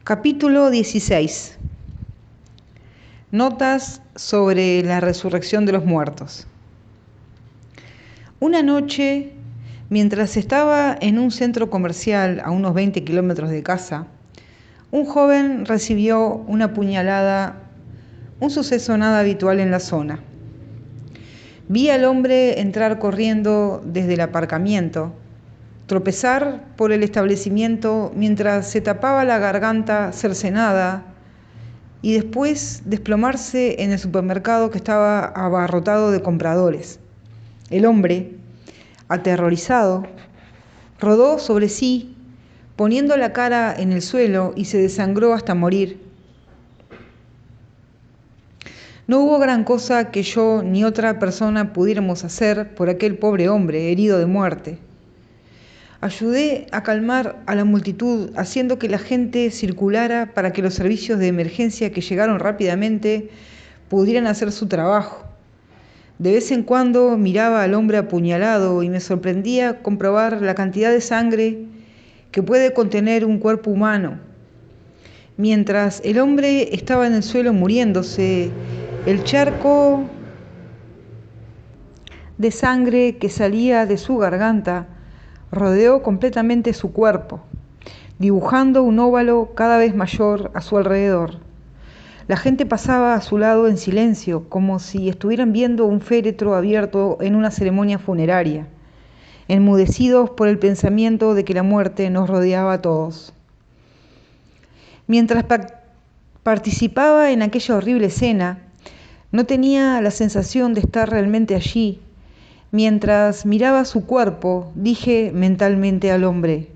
Capítulo 16. Notas sobre la resurrección de los muertos. Una noche, mientras estaba en un centro comercial a unos 20 kilómetros de casa, un joven recibió una puñalada, un suceso nada habitual en la zona. Vi al hombre entrar corriendo desde el aparcamiento, tropezar por el establecimiento mientras se tapaba la garganta cercenada y después desplomarse en el supermercado que estaba abarrotado de compradores. El hombre, aterrorizado, rodó sobre sí, poniendo la cara en el suelo y se desangró hasta morir. No hubo gran cosa que yo ni otra persona pudiéramos hacer por aquel pobre hombre herido de muerte. Ayudé a calmar a la multitud, haciendo que la gente circulara para que los servicios de emergencia que llegaron rápidamente pudieran hacer su trabajo. De vez en cuando miraba al hombre apuñalado y me sorprendía comprobar la cantidad de sangre que puede contener un cuerpo humano. Mientras el hombre estaba en el suelo muriéndose, el charco de sangre que salía de su garganta rodeó completamente su cuerpo, dibujando un óvalo cada vez mayor a su alrededor. La gente pasaba a su lado en silencio, como si estuvieran viendo un féretro abierto en una ceremonia funeraria, enmudecidos por el pensamiento de que la muerte nos rodeaba a todos. Mientras participaba en aquella horrible escena, no tenía la sensación de estar realmente allí. Mientras miraba su cuerpo, dije mentalmente al hombre: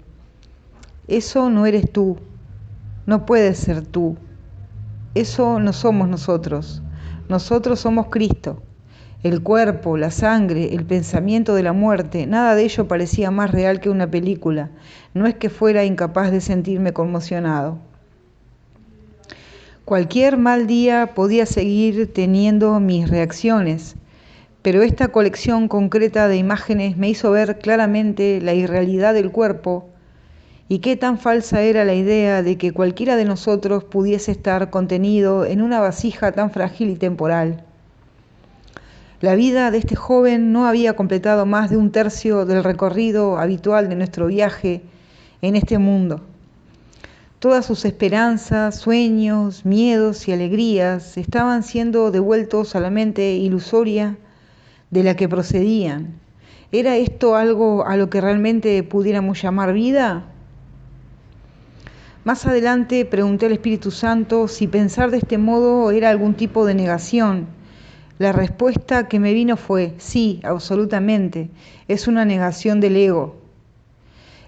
eso no eres tú, no puedes ser tú, eso no somos nosotros somos Cristo. El cuerpo, la sangre, el pensamiento de la muerte, nada de ello parecía más real que una película. No es que fuera incapaz de sentirme conmocionado. Cualquier mal día podía seguir teniendo mis reacciones, pero esta colección concreta de imágenes me hizo ver claramente la irrealidad del cuerpo y qué tan falsa era la idea de que cualquiera de nosotros pudiese estar contenido en una vasija tan frágil y temporal. La vida de este joven no había completado más de un tercio del recorrido habitual de nuestro viaje en este mundo. Todas sus esperanzas, sueños, miedos y alegrías estaban siendo devueltos a la mente ilusoria de la que procedían. ¿Era esto algo a lo que realmente pudiéramos llamar vida? Más adelante pregunté al Espíritu Santo si pensar de este modo era algún tipo de negación. La respuesta que me vino fue: sí, absolutamente, es una negación del ego.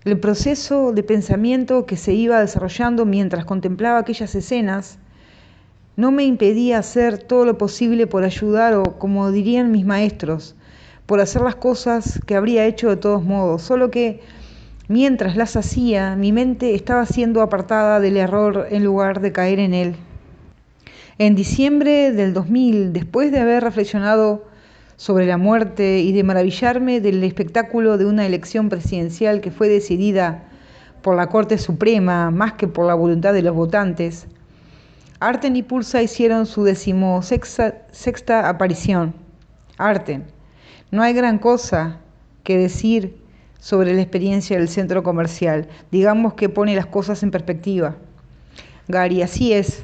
El proceso de pensamiento que se iba desarrollando mientras contemplaba aquellas escenas no me impedía hacer todo lo posible por ayudar o, como dirían mis maestros, por hacer las cosas que habría hecho de todos modos, solo que mientras las hacía, mi mente estaba siendo apartada del error en lugar de caer en él. En diciembre del 2000, después de haber reflexionado sobre la muerte y de maravillarme del espectáculo de una elección presidencial que fue decidida por la Corte Suprema más que por la voluntad de los votantes, Arten y Pulsa hicieron su 16ª aparición. Arten: no hay gran cosa que decir sobre la experiencia del centro comercial. Digamos que pone las cosas en perspectiva. Gary: así es.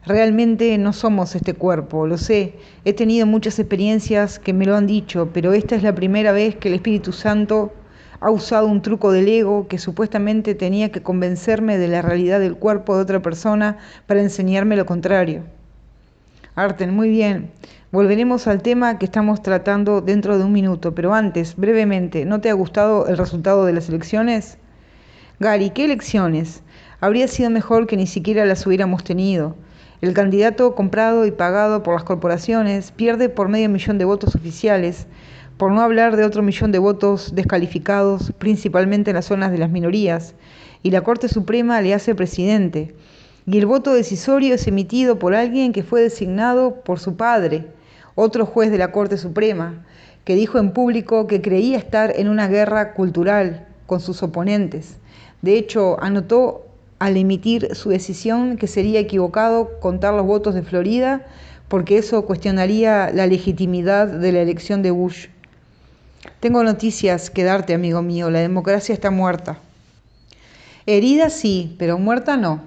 Realmente no somos este cuerpo, lo sé. He tenido muchas experiencias que me lo han dicho, pero esta es la primera vez que el Espíritu Santo ha usado un truco del ego que supuestamente tenía que convencerme de la realidad del cuerpo de otra persona para enseñarme lo contrario. Arten: muy bien. Volveremos al tema que estamos tratando dentro de un minuto, pero antes, brevemente, ¿no te ha gustado el resultado de las elecciones? Gary: ¿qué elecciones? Habría sido mejor que ni siquiera las hubiéramos tenido. El candidato comprado y pagado por las corporaciones pierde por 500.000 de votos oficiales, por no hablar de otro 1.000.000 de votos descalificados, principalmente en las zonas de las minorías, y la Corte Suprema le hace presidente. Y el voto decisorio es emitido por alguien que fue designado por su padre, otro juez de la Corte Suprema, que dijo en público que creía estar en una guerra cultural con sus oponentes. De hecho, anotó al emitir su decisión que sería equivocado contar los votos de Florida porque eso cuestionaría la legitimidad de la elección de Bush. Tengo noticias que darte, amigo mío, la democracia está muerta. Herida sí, pero muerta no.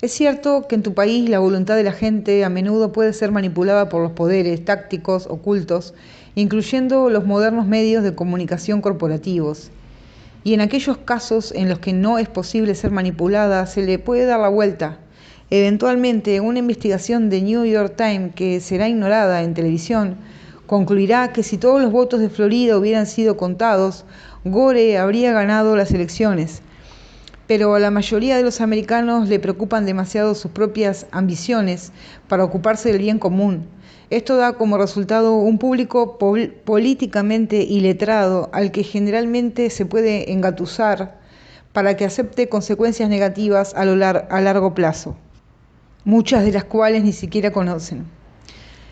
Es cierto que en tu país la voluntad de la gente a menudo puede ser manipulada por los poderes tácticos ocultos, incluyendo los modernos medios de comunicación corporativos. Y en aquellos casos en los que no es posible ser manipulada, se le puede dar la vuelta. Eventualmente, una investigación de New York Times, que será ignorada en televisión, concluirá que si todos los votos de Florida hubieran sido contados, Gore habría ganado las elecciones. Pero a la mayoría de los americanos le preocupan demasiado sus propias ambiciones para ocuparse del bien común. Esto da como resultado un público políticamente iletrado al que generalmente se puede engatusar para que acepte consecuencias negativas a largo plazo, muchas de las cuales ni siquiera conocen.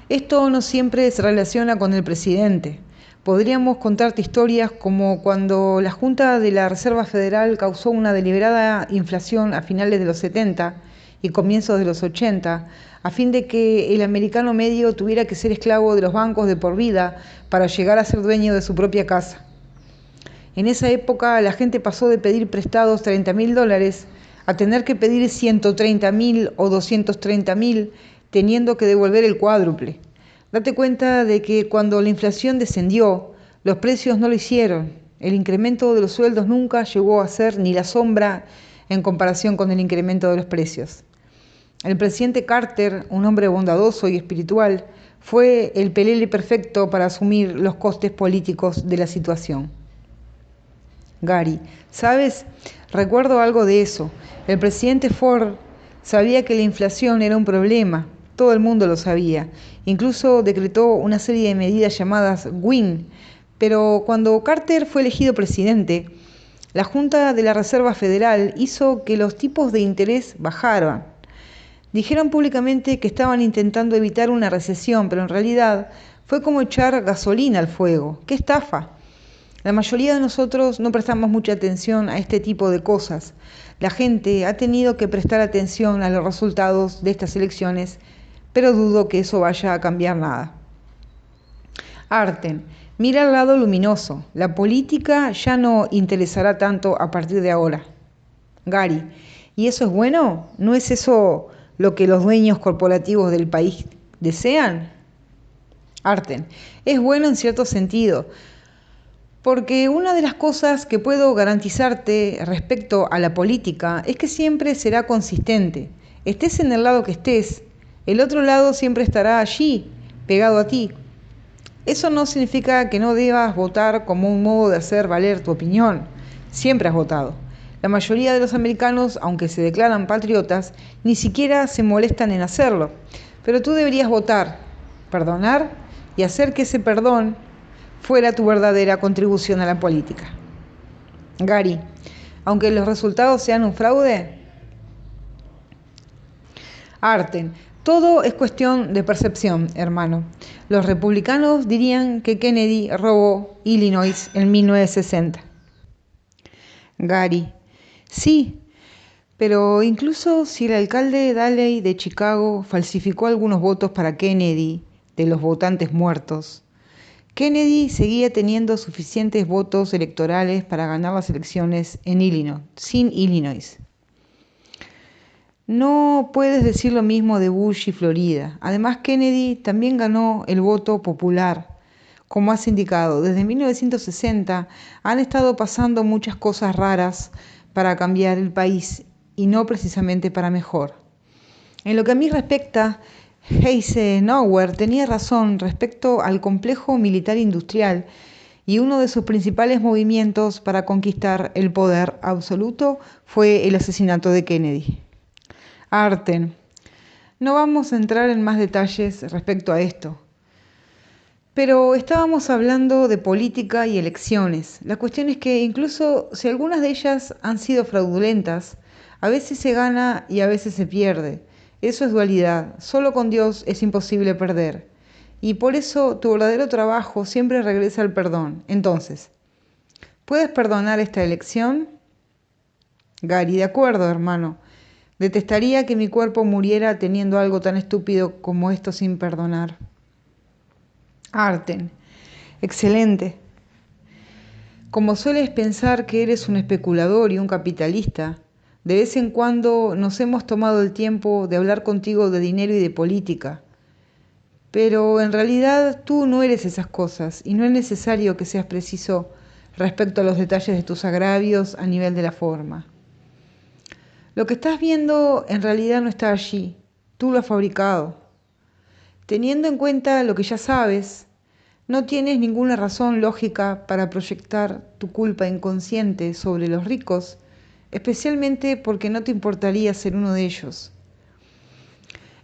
Esto no siempre se relaciona con el presidente. Podríamos contarte historias como cuando la Junta de la Reserva Federal causó una deliberada inflación a finales de los 70 y comienzos de los 80, a fin de que el americano medio tuviera que ser esclavo de los bancos de por vida para llegar a ser dueño de su propia casa. En esa época la gente pasó de pedir prestados $30.000 a tener que pedir 130.000 o 230.000, teniendo que devolver el cuádruple. Date cuenta de que cuando la inflación descendió, los precios no lo hicieron. El incremento de los sueldos nunca llegó a ser ni la sombra en comparación con el incremento de los precios. El presidente Carter, un hombre bondadoso y espiritual, fue el pelele perfecto para asumir los costes políticos de la situación. Gary, ¿sabes? Recuerdo algo de eso. El presidente Ford sabía que la inflación era un problema. Todo el mundo lo sabía. Incluso decretó una serie de medidas llamadas WIN. Pero cuando Carter fue elegido presidente, la Junta de la Reserva Federal hizo que los tipos de interés bajaran. Dijeron públicamente que estaban intentando evitar una recesión, pero en realidad fue como echar gasolina al fuego. ¡Qué estafa! La mayoría de nosotros no prestamos mucha atención a este tipo de cosas. La gente ha tenido que prestar atención a los resultados de estas elecciones, pero dudo que eso vaya a cambiar nada. Arten, mira el lado luminoso. La política ya no interesará tanto a partir de ahora. Gary, ¿y eso es bueno? ¿No es eso lo que los dueños corporativos del país desean? Arten, es bueno en cierto sentido, porque una de las cosas que puedo garantizarte respecto a la política es que siempre será consistente. Estés en el lado que estés, el otro lado siempre estará allí, pegado a ti. Eso no significa que no debas votar como un modo de hacer valer tu opinión. Siempre has votado. La mayoría de los americanos, aunque se declaran patriotas, ni siquiera se molestan en hacerlo. Pero tú deberías votar, perdonar y hacer que ese perdón fuera tu verdadera contribución a la política. Gary, aunque los resultados sean un fraude. Arten, todo es cuestión de percepción, hermano. Los republicanos dirían que Kennedy robó Illinois en 1960. Gary, sí, pero incluso si el alcalde Daley de Chicago falsificó algunos votos para Kennedy, de los votantes muertos, Kennedy seguía teniendo suficientes votos electorales para ganar las elecciones en Illinois, sin Illinois. No puedes decir lo mismo de Bush y Florida. Además, Kennedy también ganó el voto popular. Como has indicado, desde 1960 han estado pasando muchas cosas raras para cambiar el país y no precisamente para mejor. En lo que a mí respecta, Eisenhower tenía razón respecto al complejo militar industrial y uno de sus principales movimientos para conquistar el poder absoluto fue el asesinato de Kennedy. Arten, no vamos a entrar en más detalles respecto a esto, pero estábamos hablando de política y elecciones. La cuestión es que incluso si algunas de ellas han sido fraudulentas, a veces se gana y a veces se pierde. Eso es dualidad. Solo con Dios es imposible perder. Y por eso tu verdadero trabajo siempre regresa al perdón. Entonces, ¿puedes perdonar esta elección? Gary, de acuerdo, hermano. Detestaría que mi cuerpo muriera teniendo algo tan estúpido como esto sin perdonar. Arten, excelente. Como sueles pensar que eres un especulador y un capitalista, de vez en cuando nos hemos tomado el tiempo de hablar contigo de dinero y de política. Pero en realidad tú no eres esas cosas y no es necesario que seas preciso respecto a los detalles de tus agravios a nivel de la forma. Lo que estás viendo en realidad no está allí, tú lo has fabricado. Teniendo en cuenta lo que ya sabes, no tienes ninguna razón lógica para proyectar tu culpa inconsciente sobre los ricos, especialmente porque no te importaría ser uno de ellos.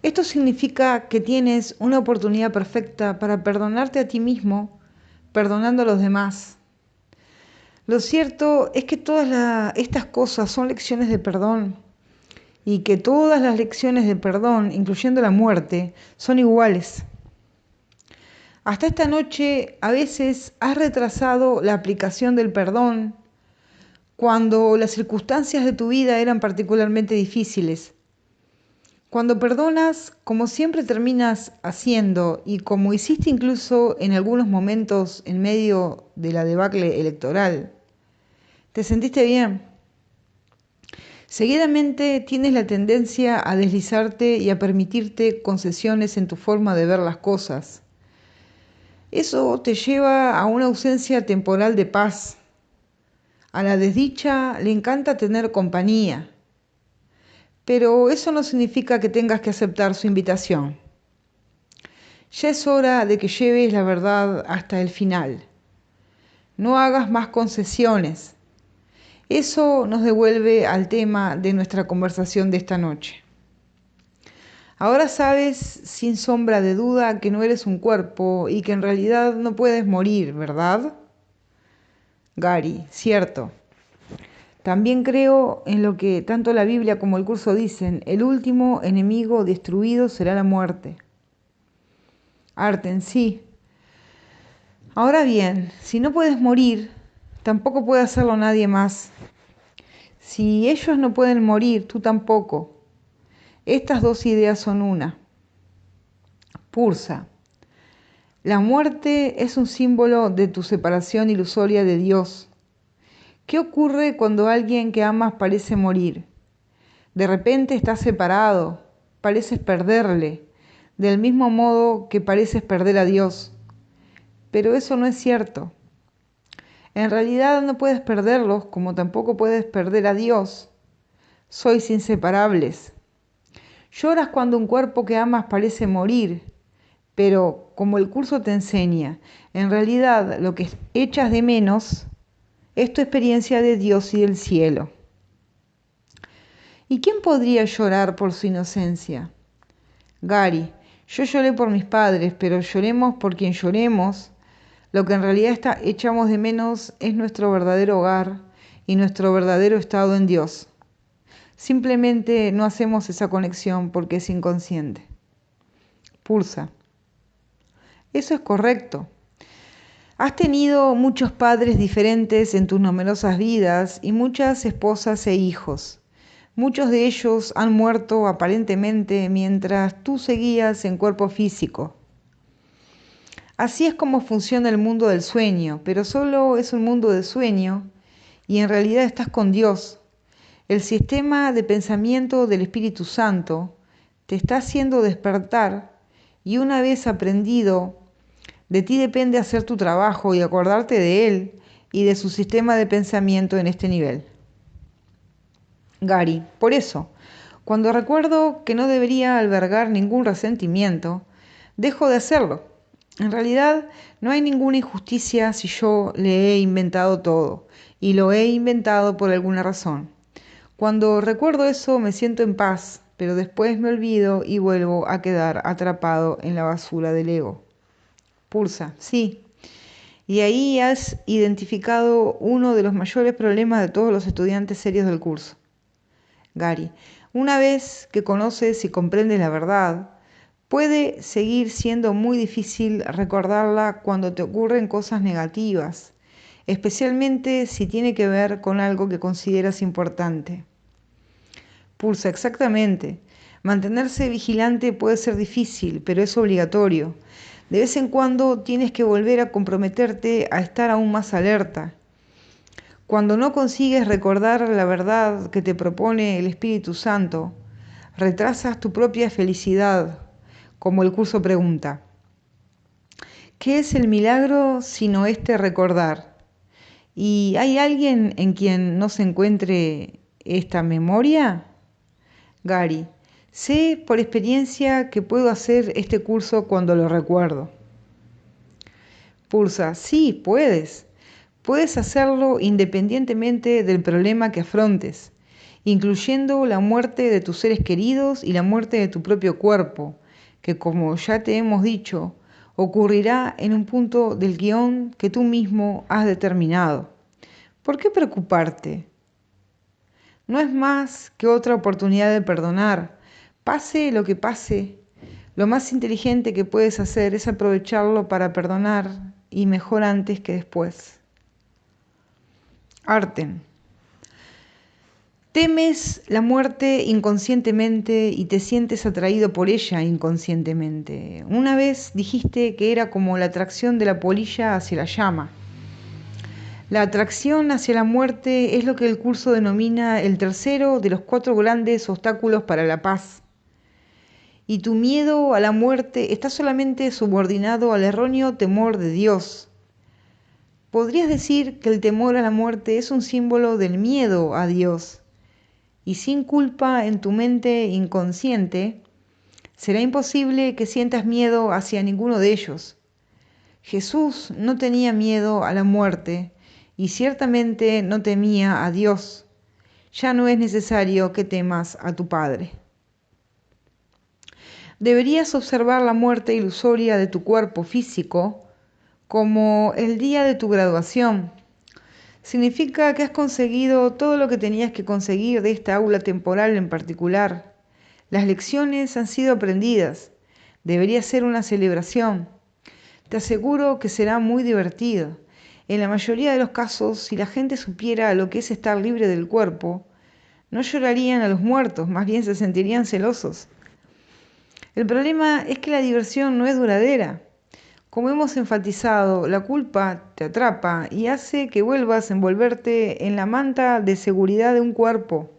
Esto significa que tienes una oportunidad perfecta para perdonarte a ti mismo, perdonando a los demás. Lo cierto es que todas estas cosas son lecciones de perdón y que todas las lecciones de perdón, incluyendo la muerte, son iguales. Hasta esta noche a veces has retrasado la aplicación del perdón cuando las circunstancias de tu vida eran particularmente difíciles. Cuando perdonas, como siempre terminas haciendo y como hiciste incluso en algunos momentos en medio de la debacle electoral, te sentiste bien. Seguidamente tienes la tendencia a deslizarte y a permitirte concesiones en tu forma de ver las cosas. Eso te lleva a una ausencia temporal de paz. A la desdicha le encanta tener compañía, pero eso no significa que tengas que aceptar su invitación. Ya es hora de que lleves la verdad hasta el final. No hagas más concesiones. Eso nos devuelve al tema de nuestra conversación de esta noche. Ahora sabes sin sombra de duda que no eres un cuerpo y que en realidad no puedes morir, ¿verdad? Gary, cierto. También creo en lo que tanto la Biblia como el curso dicen, el último enemigo destruido será la muerte. Arten, sí. Ahora bien, si no puedes morir, tampoco puede hacerlo nadie más. Si ellos no pueden morir, tú tampoco. Estas dos ideas son una. Pursa. La muerte es un símbolo de tu separación ilusoria de Dios. ¿Qué ocurre cuando alguien que amas parece morir? De repente estás separado, pareces perderle, del mismo modo que pareces perder a Dios. Pero eso no es cierto. En realidad no puedes perderlos como tampoco puedes perder a Dios. Sois inseparables. Lloras cuando un cuerpo que amas parece morir, pero como el curso te enseña, en realidad lo que echas de menos es tu experiencia de Dios y del cielo. ¿Y quién podría llorar por su inocencia? Gary, yo lloré por mis padres, pero lloremos por quien lloremos. Lo que en realidad echamos de menos es nuestro verdadero hogar y nuestro verdadero estado en Dios. Simplemente no hacemos esa conexión porque es inconsciente. Pulsa. Eso es correcto. Has tenido muchos padres diferentes en tus numerosas vidas y muchas esposas e hijos. Muchos de ellos han muerto aparentemente mientras tú seguías en cuerpo físico. Así es como funciona el mundo del sueño, pero solo es un mundo de sueño y en realidad estás con Dios. El sistema de pensamiento del Espíritu Santo te está haciendo despertar y una vez aprendido, de ti depende hacer tu trabajo y acordarte de Él y de su sistema de pensamiento en este nivel. Gary, por eso, cuando recuerdo que no debería albergar ningún resentimiento, dejo de hacerlo. En realidad, no hay ninguna injusticia si yo le he inventado todo, y lo he inventado por alguna razón. Cuando recuerdo eso me siento en paz, pero después me olvido y vuelvo a quedar atrapado en la basura del ego. Pulsa, sí. Y ahí has identificado uno de los mayores problemas de todos los estudiantes serios del curso. Gary, una vez que conoces y comprendes la verdad, puede seguir siendo muy difícil recordarla cuando te ocurren cosas negativas, especialmente si tiene que ver con algo que consideras importante. Pulsa, exactamente. Mantenerse vigilante puede ser difícil, pero es obligatorio. De vez en cuando tienes que volver a comprometerte a estar aún más alerta. Cuando no consigues recordar la verdad que te propone el Espíritu Santo, retrasas tu propia felicidad, como el curso pregunta. ¿Qué es el milagro sino este recordar? ¿Y hay alguien en quien no se encuentre esta memoria? Gary, sé por experiencia que puedo hacer este curso cuando lo recuerdo. Pulsa, sí, puedes. Puedes hacerlo independientemente del problema que afrontes, incluyendo la muerte de tus seres queridos y la muerte de tu propio cuerpo, que como ya te hemos dicho, ocurrirá en un punto del guión que tú mismo has determinado. ¿Por qué preocuparte? No es más que otra oportunidad de perdonar. Pase lo que pase, lo más inteligente que puedes hacer es aprovecharlo para perdonar y mejor antes que después. Arten. Temes la muerte inconscientemente y te sientes atraído por ella inconscientemente. Una vez dijiste que era como la atracción de la polilla hacia la llama. La atracción hacia la muerte es lo que el curso denomina el tercero de los 4 grandes obstáculos para la paz. Y tu miedo a la muerte está solamente subordinado al erróneo temor de Dios. Podrías decir que el temor a la muerte es un símbolo del miedo a Dios. Y sin culpa en tu mente inconsciente, será imposible que sientas miedo hacia ninguno de ellos. Jesús no tenía miedo a la muerte y ciertamente no temía a Dios. Ya no es necesario que temas a tu Padre. Deberías observar la muerte ilusoria de tu cuerpo físico como el día de tu graduación. Significa que has conseguido todo lo que tenías que conseguir de esta aula temporal en particular. Las lecciones han sido aprendidas. Debería ser una celebración. Te aseguro que será muy divertido. En la mayoría de los casos, si la gente supiera lo que es estar libre del cuerpo, no llorarían a los muertos, más bien se sentirían celosos. El problema es que la diversión no es duradera. Como hemos enfatizado, la culpa te atrapa y hace que vuelvas a envolverte en la manta de seguridad de un cuerpo.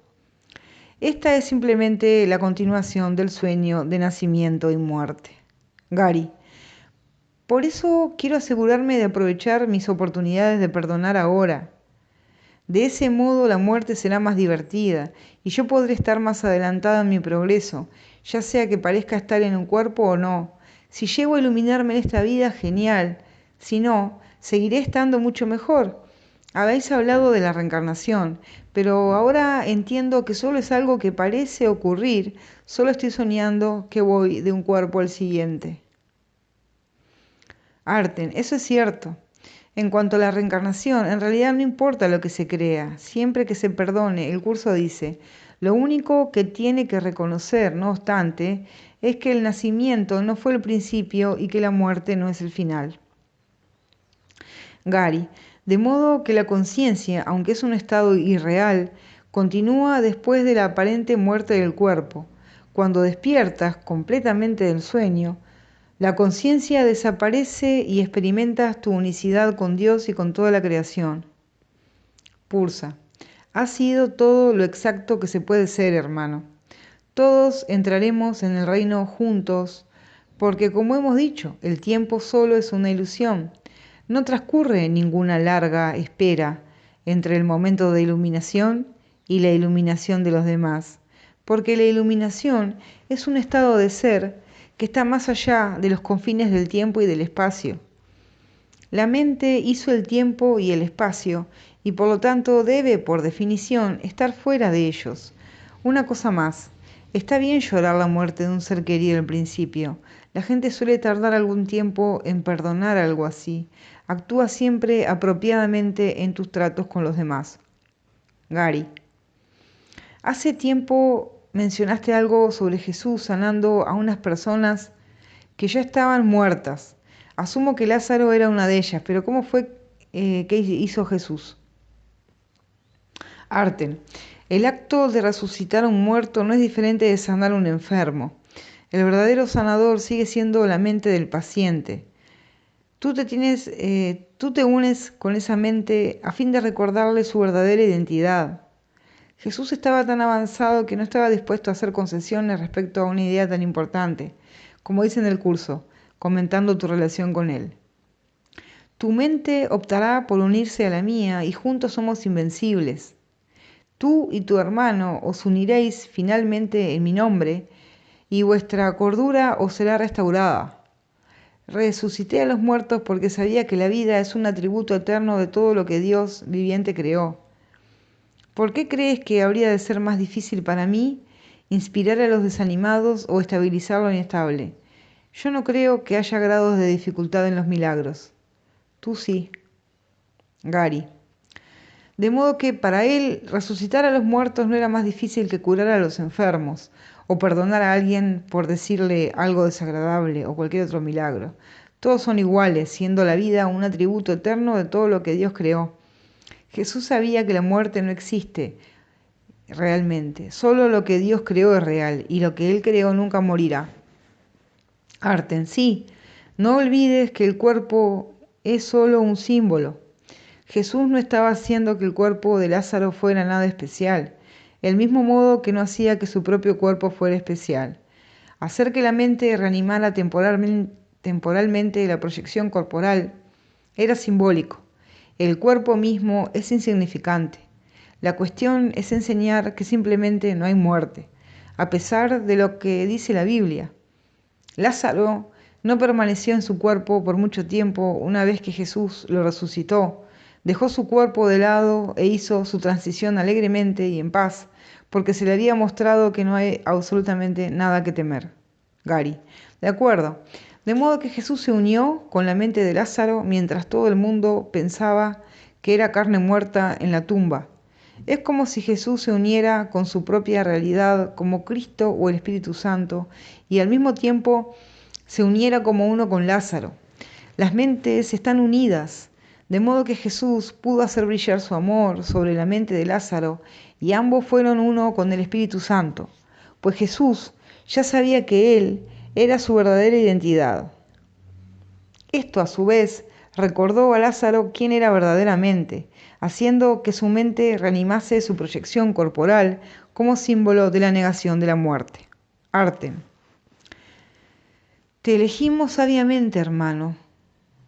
Esta es simplemente la continuación del sueño de nacimiento y muerte. Gary, por eso quiero asegurarme de aprovechar mis oportunidades de perdonar ahora. De ese modo la muerte será más divertida y yo podré estar más adelantada en mi progreso, ya sea que parezca estar en un cuerpo o no. Si llego a iluminarme en esta vida, genial. Si no, seguiré estando mucho mejor. Habéis hablado de la reencarnación, pero ahora entiendo que solo es algo que parece ocurrir, solo estoy soñando que voy de un cuerpo al siguiente. Arten, eso es cierto. En cuanto a la reencarnación, en realidad no importa lo que se crea, siempre que se perdone, el curso dice, lo único que tiene que reconocer, no obstante, es que el nacimiento no fue el principio y que la muerte no es el final. Gary, de modo que la conciencia, aunque es un estado irreal, continúa después de la aparente muerte del cuerpo. Cuando despiertas completamente del sueño, la conciencia desaparece y experimentas tu unicidad con Dios y con toda la creación. Pulsa. Ha sido todo lo exacto que se puede ser, hermano. Todos entraremos en el reino juntos, porque como hemos dicho, el tiempo solo es una ilusión. No transcurre ninguna larga espera entre el momento de iluminación y la iluminación de los demás, porque la iluminación es un estado de ser que está más allá de los confines del tiempo y del espacio. La mente hizo el tiempo y el espacio y por lo tanto debe, por definición, estar fuera de ellos. Una cosa más, está bien llorar la muerte de un ser querido al principio. La gente suele tardar algún tiempo en perdonar algo así. Actúa siempre apropiadamente en tus tratos con los demás. Gary. Hace tiempo mencionaste algo sobre Jesús sanando a unas personas que ya estaban muertas. Asumo que Lázaro era una de ellas, pero ¿cómo fue que hizo Jesús? Arten. El acto de resucitar a un muerto no es diferente de sanar a un enfermo. El verdadero sanador sigue siendo la mente del paciente. Tú te unes con esa mente a fin de recordarle su verdadera identidad. Jesús estaba tan avanzado que no estaba dispuesto a hacer concesiones respecto a una idea tan importante, como dice en el curso, comentando tu relación con Él. Tu mente optará por unirse a la mía y juntos somos invencibles. Tú y tu hermano os uniréis finalmente en mi nombre y vuestra cordura os será restaurada. Resucité a los muertos porque sabía que la vida es un atributo eterno de todo lo que Dios viviente creó. ¿Por qué crees que habría de ser más difícil para mí inspirar a los desanimados o estabilizar lo inestable? Yo no creo que haya grados de dificultad en los milagros. Tú sí. Gary. De modo que para él resucitar a los muertos no era más difícil que curar a los enfermos o perdonar a alguien por decirle algo desagradable o cualquier otro milagro. Todos son iguales, siendo la vida un atributo eterno de todo lo que Dios creó. Jesús sabía que la muerte no existe realmente, solo lo que Dios creó es real y lo que Él creó nunca morirá. Arten, sí, no olvides que el cuerpo es solo un símbolo. Jesús no estaba haciendo que el cuerpo de Lázaro fuera nada especial, el mismo modo que no hacía que su propio cuerpo fuera especial. Hacer que la mente reanimara temporalmente la proyección corporal era simbólico. El cuerpo mismo es insignificante. La cuestión es enseñar que simplemente no hay muerte, a pesar de lo que dice la Biblia. Lázaro no permaneció en su cuerpo por mucho tiempo una vez que Jesús lo resucitó. Dejó su cuerpo de lado e hizo su transición alegremente y en paz, porque se le había mostrado que no hay absolutamente nada que temer. Gary. De acuerdo. De modo que Jesús se unió con la mente de Lázaro mientras todo el mundo pensaba que era carne muerta en la tumba. Es como si Jesús se uniera con su propia realidad como Cristo o el Espíritu Santo y al mismo tiempo se uniera como uno con Lázaro. Las mentes están unidas, de modo que Jesús pudo hacer brillar su amor sobre la mente de Lázaro y ambos fueron uno con el Espíritu Santo, pues Jesús ya sabía que Él era su verdadera identidad. Esto, a su vez, recordó a Lázaro quién era verdaderamente, haciendo que su mente reanimase su proyección corporal como símbolo de la negación de la muerte. Arten. Te elegimos sabiamente, hermano.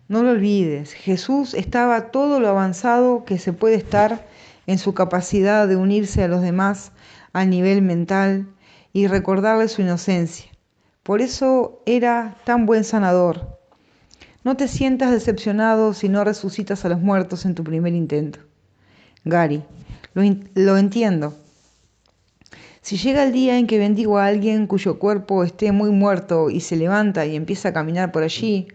No lo olvides, Jesús estaba todo lo avanzado que se puede estar en su capacidad de unirse a los demás a nivel mental y recordarle su inocencia. Por eso era tan buen sanador. No te sientas decepcionado si no resucitas a los muertos en tu primer intento. Gary, lo entiendo. Si llega el día en que bendigo a alguien cuyo cuerpo esté muy muerto y se levanta y empieza a caminar por allí,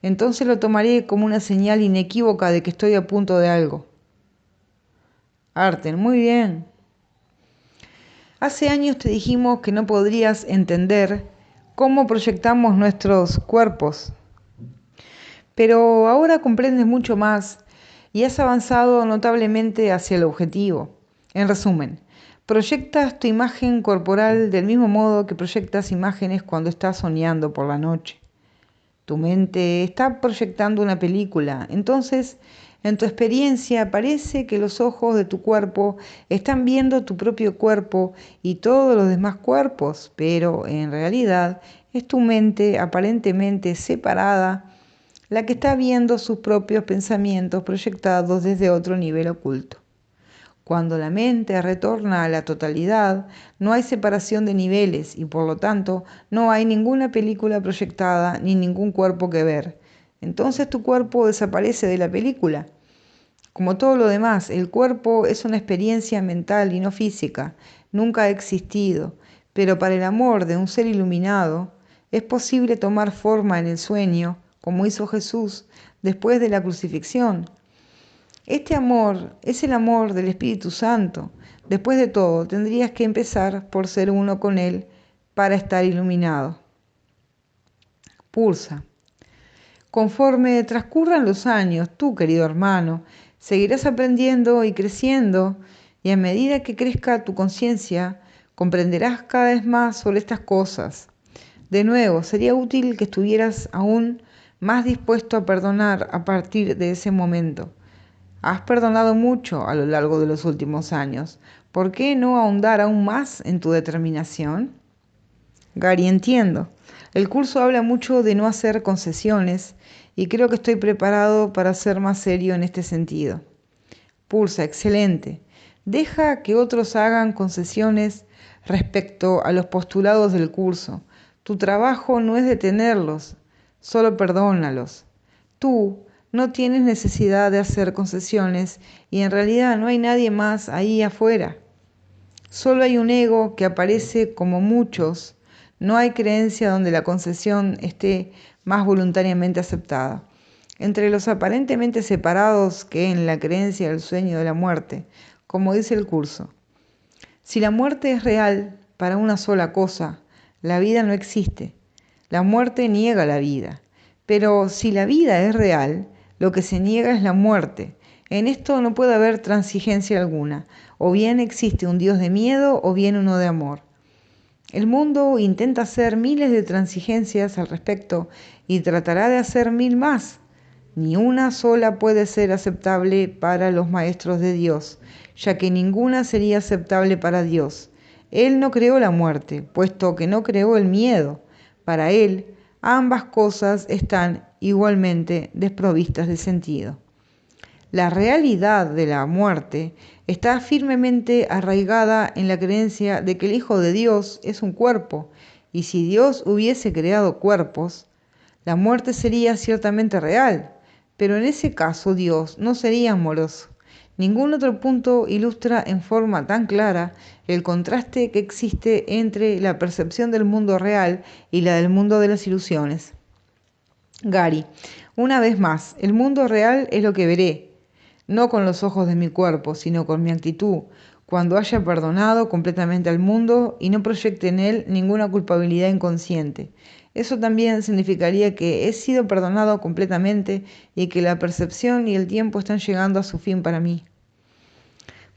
entonces lo tomaré como una señal inequívoca de que estoy a punto de algo. Arten, muy bien. Hace años te dijimos que no podrías entender cómo proyectamos nuestros cuerpos, pero ahora comprendes mucho más y has avanzado notablemente hacia el objetivo. En resumen, proyectas tu imagen corporal del mismo modo que proyectas imágenes cuando estás soñando por la noche. Tu mente está proyectando una película, entonces en tu experiencia parece que los ojos de tu cuerpo están viendo tu propio cuerpo y todos los demás cuerpos, pero en realidad es tu mente aparentemente separada la que está viendo sus propios pensamientos proyectados desde otro nivel oculto. Cuando la mente retorna a la totalidad, no hay separación de niveles y por lo tanto no hay ninguna película proyectada ni ningún cuerpo que ver. Entonces tu cuerpo desaparece de la película. Como todo lo demás, el cuerpo es una experiencia mental y no física. Nunca ha existido, pero para el amor de un ser iluminado es posible tomar forma en el sueño, como hizo Jesús después de la crucifixión. Este amor es el amor del Espíritu Santo. Después de todo, tendrías que empezar por ser uno con Él para estar iluminado. Pulsa. Conforme transcurran los años, tú, querido hermano, seguirás aprendiendo y creciendo, y a medida que crezca tu conciencia, comprenderás cada vez más sobre estas cosas. De nuevo, sería útil que estuvieras aún más dispuesto a perdonar a partir de ese momento. Has perdonado mucho a lo largo de los últimos años. ¿Por qué no ahondar aún más en tu determinación? Gary, entiendo. El curso habla mucho de no hacer concesiones y creo que estoy preparado para ser más serio en este sentido. Pulsa, excelente. Deja que otros hagan concesiones respecto a los postulados del curso. Tu trabajo no es detenerlos, solo perdónalos. Tú no tienes necesidad de hacer concesiones y en realidad no hay nadie más ahí afuera. Solo hay un ego que aparece como muchos. No hay creencia donde la concesión esté más voluntariamente aceptada. Entre los aparentemente separados que en la creencia del sueño de la muerte, como dice el curso. Si la muerte es real para una sola cosa, la vida no existe. La muerte niega la vida. Pero si la vida es real, lo que se niega es la muerte. En esto no puede haber transigencia alguna. O bien existe un Dios de miedo o bien uno de amor. El mundo intenta hacer miles de transigencias al respecto y tratará de hacer 1000 más. Ni una sola puede ser aceptable para los maestros de Dios, ya que ninguna sería aceptable para Dios. Él no creó la muerte, puesto que no creó el miedo. Para Él, ambas cosas están igualmente desprovistas de sentido. La realidad de la muerte está firmemente arraigada en la creencia de que el Hijo de Dios es un cuerpo, y si Dios hubiese creado cuerpos, la muerte sería ciertamente real, pero en ese caso Dios no sería amoroso. Ningún otro punto ilustra en forma tan clara el contraste que existe entre la percepción del mundo real y la del mundo de las ilusiones. Gary, una vez más, el mundo real es lo que veré, no con los ojos de mi cuerpo, sino con mi actitud, cuando haya perdonado completamente al mundo y no proyecte en él ninguna culpabilidad inconsciente. Eso también significaría que he sido perdonado completamente y que la percepción y el tiempo están llegando a su fin para mí.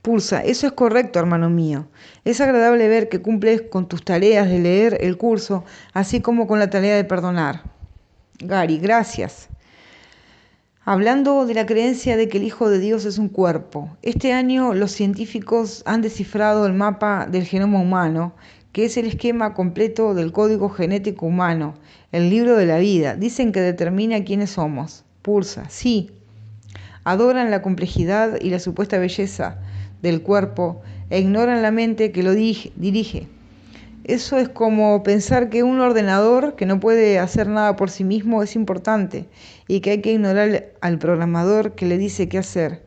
Pulsa, eso es correcto, hermano mío. Es agradable ver que cumples con tus tareas de leer el curso, así como con la tarea de perdonar. Gary, gracias. Hablando de la creencia de que el Hijo de Dios es un cuerpo, este año los científicos han descifrado el mapa del genoma humano, que es el esquema completo del código genético humano, el libro de la vida. Dicen que determina quiénes somos. Pulsa, sí. Adoran la complejidad y la supuesta belleza del cuerpo e ignoran la mente que lo dirige. Eso es como pensar que un ordenador que no puede hacer nada por sí mismo es importante y que hay que ignorar al programador que le dice qué hacer.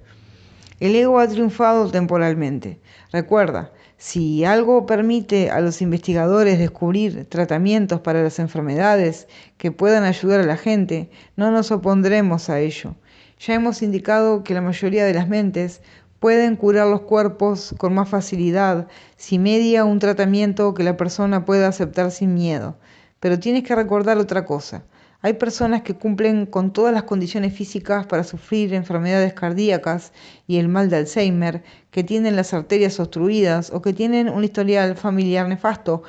El ego ha triunfado temporalmente. Recuerda, si algo permite a los investigadores descubrir tratamientos para las enfermedades que puedan ayudar a la gente, no nos opondremos a ello. Ya hemos indicado que la mayoría de las mentes pueden curar los cuerpos con más facilidad si media un tratamiento que la persona pueda aceptar sin miedo. Pero tienes que recordar otra cosa. Hay personas que cumplen con todas las condiciones físicas para sufrir enfermedades cardíacas y el mal de Alzheimer, que tienen las arterias obstruidas o que tienen un historial familiar nefasto,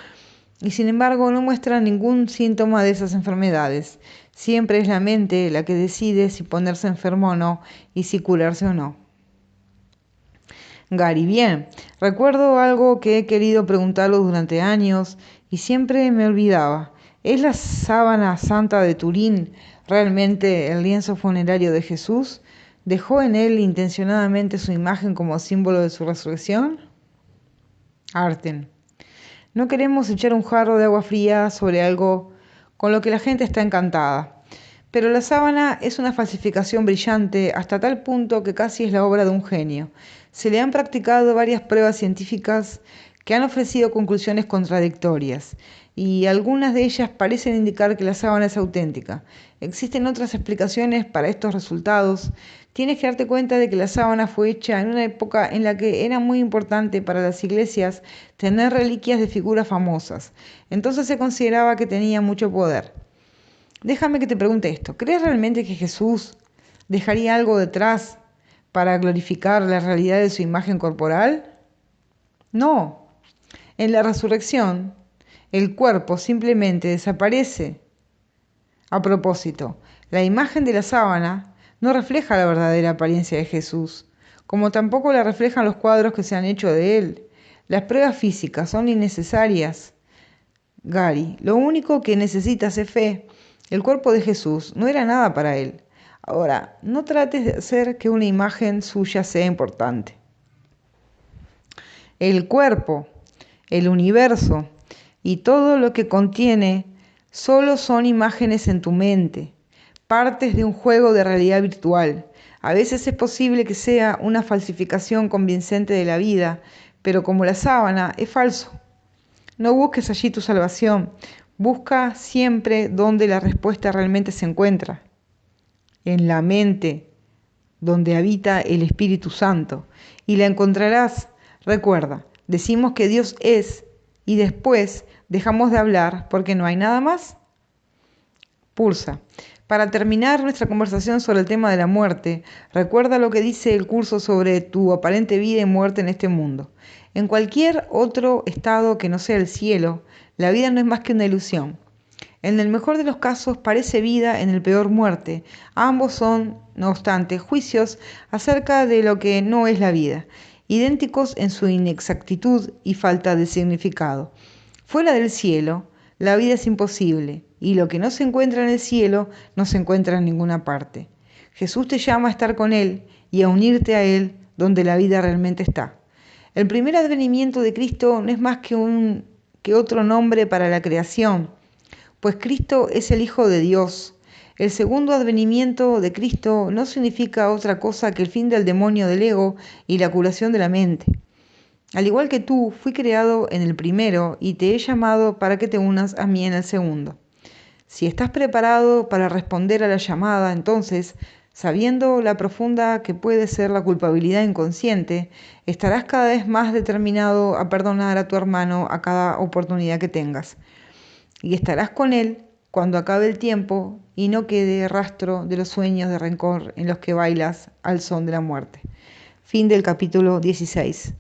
y sin embargo no muestran ningún síntoma de esas enfermedades. Siempre es la mente la que decide si ponerse enfermo o no y si curarse o no. Gary, bien, recuerdo algo que he querido preguntarlo durante años y siempre me olvidaba. ¿Es la sábana santa de Turín realmente el lienzo funerario de Jesús? ¿Dejó en él intencionadamente su imagen como símbolo de su resurrección? Arten. No queremos echar un jarro de agua fría sobre algo con lo que la gente está encantada. Pero la sábana es una falsificación brillante hasta tal punto que casi es la obra de un genio. Se le han practicado varias pruebas científicas que han ofrecido conclusiones contradictorias, y algunas de ellas parecen indicar que la sábana es auténtica. Existen otras explicaciones para estos resultados. Tienes que darte cuenta de que la sábana fue hecha en una época en la que era muy importante para las iglesias tener reliquias de figuras famosas. Entonces se consideraba que tenía mucho poder. Déjame que te pregunte esto. ¿Crees realmente que Jesús dejaría algo detrás para glorificar la realidad de su imagen corporal? No, en la resurrección el cuerpo simplemente desaparece. A propósito, la imagen de la sábana no refleja la verdadera apariencia de Jesús, como tampoco la reflejan los cuadros que se han hecho de él. Las pruebas físicas son innecesarias. Gary, lo único que necesitas es fe. El cuerpo de Jesús no era nada para él. Ahora, no trates de hacer que una imagen suya sea importante. El cuerpo, el universo y todo lo que contiene solo son imágenes en tu mente, partes de un juego de realidad virtual. A veces es posible que sea una falsificación convincente de la vida, pero como la sábana, es falso. No busques allí tu salvación, busca siempre donde la respuesta realmente se encuentra, en la mente, donde habita el Espíritu Santo, y la encontrarás. Recuerda, decimos que Dios es y después dejamos de hablar porque no hay nada más. Pulsa. Para terminar nuestra conversación sobre el tema de la muerte, recuerda lo que dice el curso sobre tu aparente vida y muerte en este mundo. En cualquier otro estado que no sea el cielo, la vida no es más que una ilusión. En el mejor de los casos parece vida, en el peor muerte. Ambos son, no obstante, juicios acerca de lo que no es la vida, idénticos en su inexactitud y falta de significado. Fuera del cielo, la vida es imposible, y lo que no se encuentra en el cielo no se encuentra en ninguna parte. Jesús te llama a estar con Él y a unirte a Él donde la vida realmente está. El primer advenimiento de Cristo no es más que otro nombre para la creación, pues Cristo es el Hijo de Dios. El segundo advenimiento de Cristo no significa otra cosa que el fin del demonio del ego y la curación de la mente. Al igual que tú, fui creado en el primero y te he llamado para que te unas a mí en el segundo. Si estás preparado para responder a la llamada, entonces, sabiendo la profunda que puede ser la culpabilidad inconsciente, estarás cada vez más determinado a perdonar a tu hermano a cada oportunidad que tengas. Y estarás con él cuando acabe el tiempo y no quede rastro de los sueños de rencor en los que bailas al son de la muerte. Fin del capítulo 16.